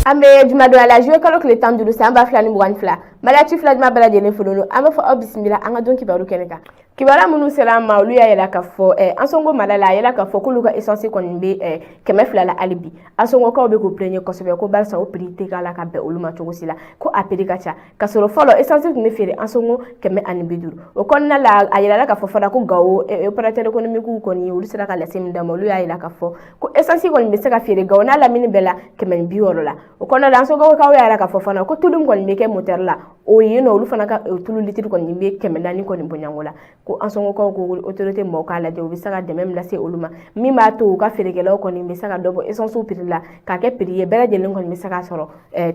Ambe juma do ala jouer kalo kle tam dulu samba flani mugan fla mala ci fla juma bala jene fulunu ama fa bismillah anga don kibaru keneka kibara munu selam ma olu ya yela ka fo ansongo malala yela ka fo kulu ka essence ko be keme fla la alibi ansongo ka obe ko prenye ko sobe ko barsa o prité kala ka be olu ma chogo sila ko apiri ka cha ka soro folo essence ko me fere ansongo keme anibi duru o konna la ayela la ka fo fada ko gawo operateur économique ko ni olu sira ka la sim dama olu ya yela ka fo ko essence ko be saka fere gawo na la mini bela keme bi woro la o kono la so go ka o yara ka fofana ko tudum ko mi ke moteur la o yino lu fana ka tulu litir ko ni be keme dani ko ni bonyangola ko ansongo ko go autorité mo ka la de o bisaka de même la se oluma mi ma to ka feregela ko ni be saka dobo essence o pirila ka ke prier bela de ko mi saka soro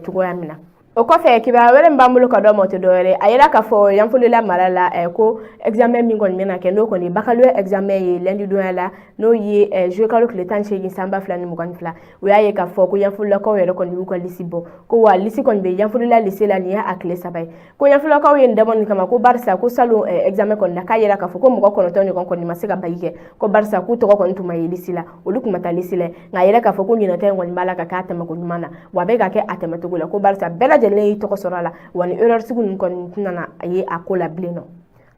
tugo ya mina o ko fe kiba wele mbamulu ko do mo to dore ayela ka fo yamfulila malala ko examen mi ngon mena ke no ko ni bakalu examen yi lendi do la no yi je kalu le tan che samba flani mu kan fla o yaye ka fo ko yamfulila ko yero ko ni ko lisibo ko wa lisi ko be yamfulila lisi la ni akle sabay ko yamfulila ko yende mon kama ko barsa ko salu examen ko na kayela ka fo ko mo ko no to ni ko ni masika bayike ko barsa ku to ko ntuma yi lisila o lu kuma ta lisile ngayela ka fo ko ni na tay ngon malaka ka ta ko nyumana wa be ga ke atema to ko barsa bela lay to ko sorala woni erreur sigun kon nana ayi akola bleno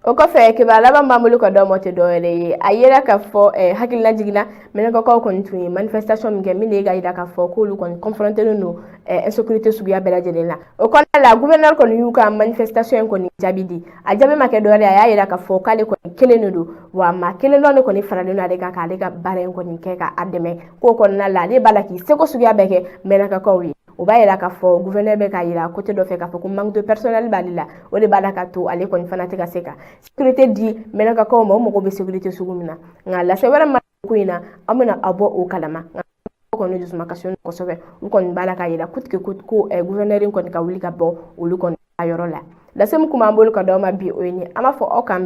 o ko fe ke bala ba mamulu ko do mote do re ayela ka fo hakil na jigina men ko ko kon tu manifestation nge mi ga ida ka fo ko lu kon confronter no insécurité sugu ya bela jelela o kon la gouverneur kon yuka manifestation kon jabidi a jabe make do re ayela ka fo kale ko keleno do wa ma keleno ne kon farale no adega ka adega bare kon ke ka ademe ko kon na la de balaki se ko sugu ya beke men ka ko wi o ba yela ka fo gouverneur be ka yira côté do fe ka fo ko manque de personnel balila o de bala ka to ale ko fanate ka seka sécurité di mena ka ko mo ko be sécurité sugumina ngala se wara ma kuina amuna abo o kalama ko no jusma kasyon ko sobe ko bala ka yira kutke kut ko gouverneur ko ka wuli ka bo o lu ko ayoro la sem kuma mbol ka do ma bi o ni ama fo o kam